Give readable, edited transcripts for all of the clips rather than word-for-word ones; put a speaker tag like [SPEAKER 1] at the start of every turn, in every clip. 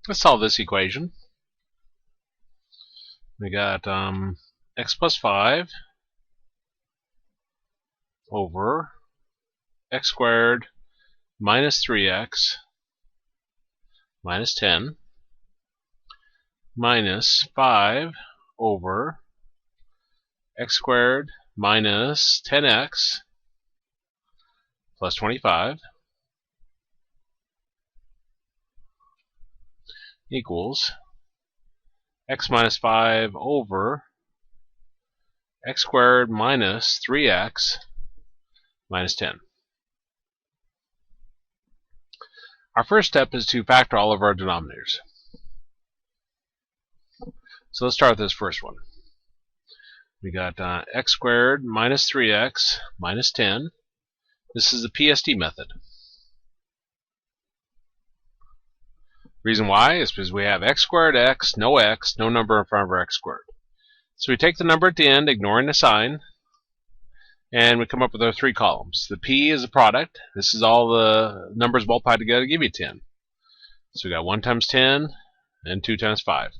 [SPEAKER 1] Let's solve this equation. We got x plus 5 over x squared minus 3x minus 10 minus 5 over x squared minus 10x plus 25 equals x minus 5 over x squared minus 3x minus 10. Our first step is to factor all of our denominators. So let's start with this first one. We got x squared minus 3x minus 10. This is the PSD method. Reason why is because we have x squared x, no number in front of our x squared. So we take the number at the end, ignoring the sign, and we come up with our three columns. The P is a product. This is all the numbers multiplied together to give you 10. So we got 1 times 10 and 2 times 5.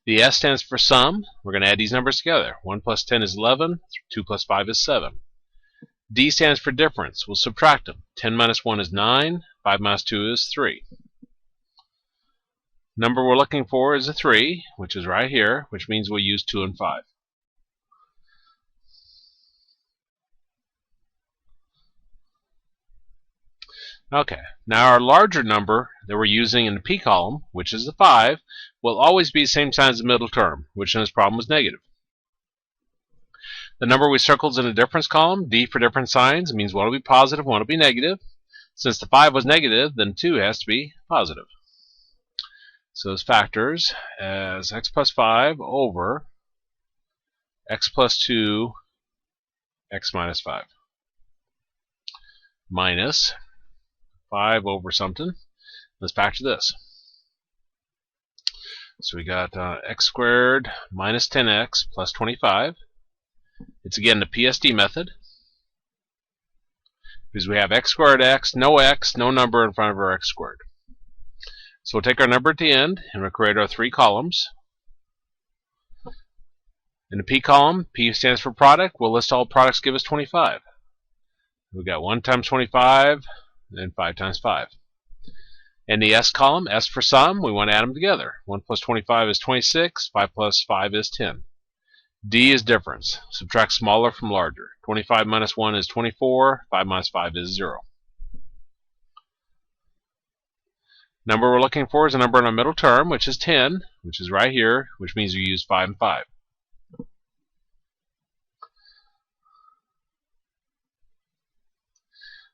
[SPEAKER 1] The S stands for sum. We're going to add these numbers together. 1 plus 10 is 11. 2 plus 5 is 7. D stands for difference. We'll subtract them. 10 minus 1 is 9. 5 minus 2 is 3. Number we're looking for is a 3, which is right here, which means we'll use 2 and 5. Okay, now our larger number that we're using in the P column, which is the 5, will always be the same sign as the middle term, which in this problem was negative. The number we circled is in the difference column, D for different signs, means one will be positive, one will be negative. Since the 5 was negative, then 2 has to be positive. So this factors as x plus 5 over x plus 2, x minus 5. Minus 5 over something. Let's factor this. So we got x squared minus 10x plus 25. It's again the PSD method, because we have x squared x, no number in front of our x squared. So we'll take our number at the end and we'll create our three columns. In the P column, P stands for product. We'll list all products give us 25. We've got 1 times 25 and 5 times 5. In the S column, S for sum, we want to add them together. 1 plus 25 is 26, 5 plus 5 is 10. D is difference. Subtract smaller from larger. 25 minus 1 is 24, 5 minus 5 is 0. Number we're looking for is a number in our middle term, which is 10, which is right here, which means we use 5 and 5.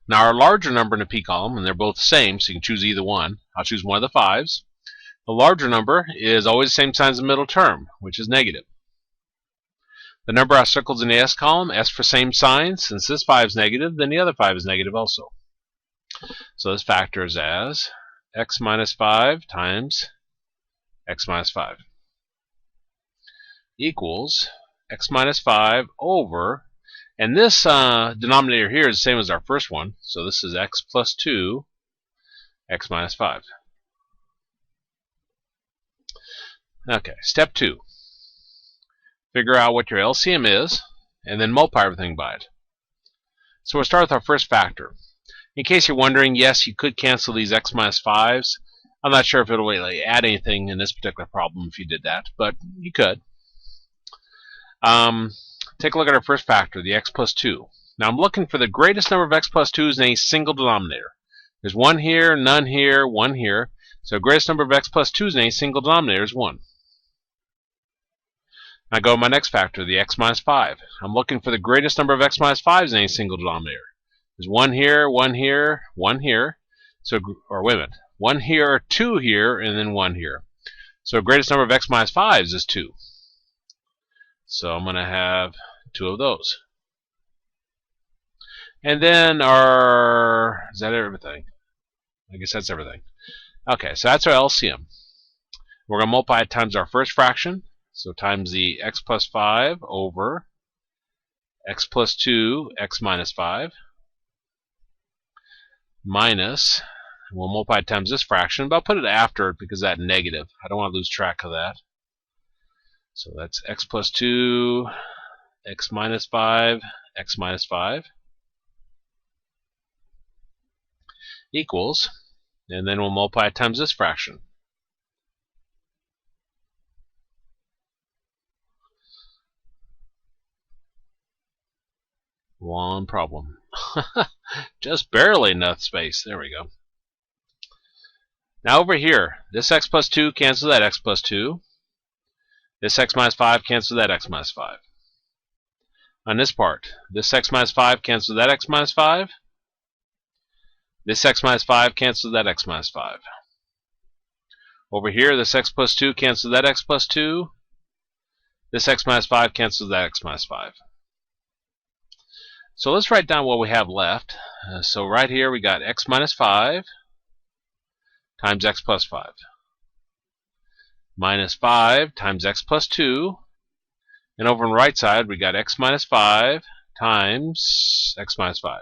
[SPEAKER 1] Now our larger number in the P column, and they're both the same, so you can choose either one. I'll choose one of the 5s. The larger number is always the same sign as the middle term, which is negative. The number I circled in the S column, S for same sign. Since this 5 is negative, then the other 5 is negative also. So this factors as x minus 5 times x minus 5 equals x minus 5 over, and this denominator here is the same as our first one, so this is x plus 2, x minus 5. Okay, step 2. Figure out what your LCM is, and then multiply everything by it. So we'll start with our first factor. In case you're wondering, yes, you could cancel these x minus 5s. I'm not sure if it'll really add anything in this particular problem if you did that, but you could. Take a look at our first factor, the x plus 2. Now I'm looking for the greatest number of x plus 2's in a single denominator. There's 1 here, none here, 1 here. So the greatest number of x plus 2's in a single denominator is 1. Now go to my next factor, the x minus 5. I'm looking for the greatest number of x minus 5's in a single denominator. There's 1 here, 1 here, 1 here. So, or wait a minute, 1 here, 2 here, and then 1 here. So the greatest number of x minus 5's is 2. So I'm going to have 2 of those. And then our, is that everything? I guess that's everything. Okay, so that's our LCM. We're going to multiply it times our first fraction. So times the x plus 5 over x plus 2, x minus 5. Minus, We'll multiply it times this fraction, but I'll put it after it because that negative. I don't want to lose track of that. So that's x plus 2, x minus 5, x minus 5 equals, and then we'll multiply it times this fraction. One problem. Just barely enough space. There we go. Now over here, this x plus 2 cancels that x plus 2. This x minus 5 cancels that x minus 5. On this part, this x minus 5 cancels that x minus 5. This x minus 5 cancels that x minus 5. Over here, this x plus 2 cancels that x plus 2. This x minus 5 cancels that x minus 5. So let's write down what we have left. So right here we got x minus 5 times x plus 5. Minus 5 times x plus 2. And over on the right side we got x minus 5 times x minus 5.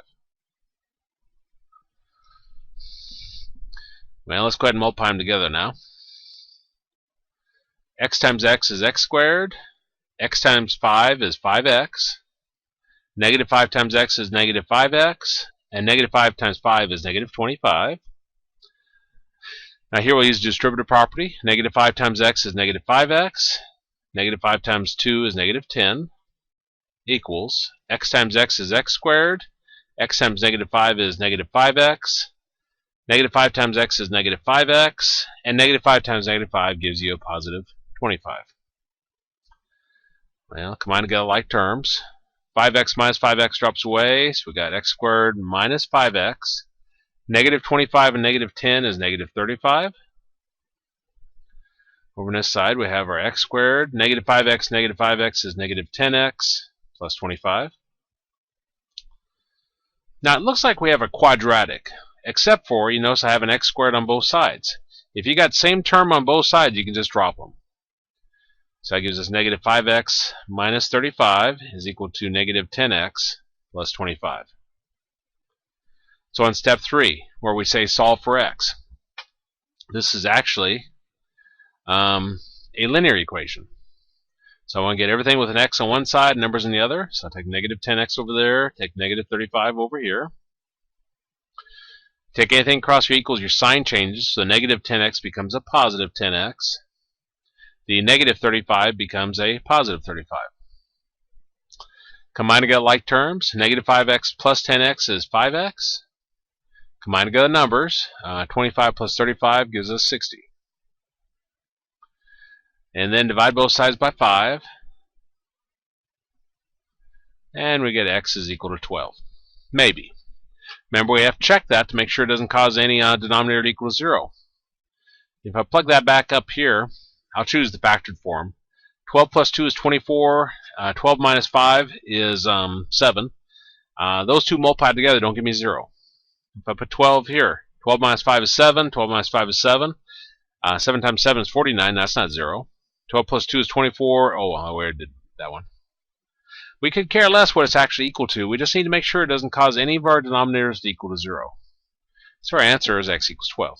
[SPEAKER 1] Well, let's go ahead and multiply them together now. X times x is x squared. X times 5 is 5x. Negative 5 times x is negative 5x. And negative 5 times 5 is negative 25. Now here we'll use the distributive property. Negative 5 times x is negative 5x. Negative 5 times 2 is negative 10. Equals x times x is x squared. X times negative 5 is negative 5x. Negative 5 times x is negative 5x. And negative 5 times negative 5 gives you a positive 25. Well, combine together like terms. 5x minus 5x drops away, so we got x squared minus 5x. Negative 25 and negative 10 is negative 35. Over on this side, we have our x squared. Negative 5x is negative 10x plus 25. Now, it looks like we have a quadratic, except for, you notice I have an x squared on both sides. If you got same term on both sides, you can just drop them. So that gives us negative 5x minus 35 is equal to negative 10x plus 25. So on step 3, where we say solve for x, this is actually a linear equation. So I want to get everything with an x on one side and numbers on the other. So I'll take negative 10x over there, take negative 35 over here. Take anything across your equals, your sign changes, so negative 10x becomes a positive 10x. The negative 35 becomes a positive 35. Combine together like terms. Negative 5x plus 10x is 5x. Combine together numbers. 25 plus 35 gives us 60. And then divide both sides by 5. And we get x is equal to 12. Maybe. Remember, we have to check that to make sure it doesn't cause any denominator to equal 0. If I plug that back up here, I'll choose the factored form. 12 plus 2 is 24. 12 minus 5 is 7. Those two multiplied together don't give me 0. If I put 12 here, 12 minus 5 is 7. 12 minus 5 is 7. 7 times 7 is 49. That's not 0. 12 plus 2 is 24. Oh, I already did that one. We could care less what it's actually equal to. We just need to make sure it doesn't cause any of our denominators to equal to 0. So our answer is x equals 12.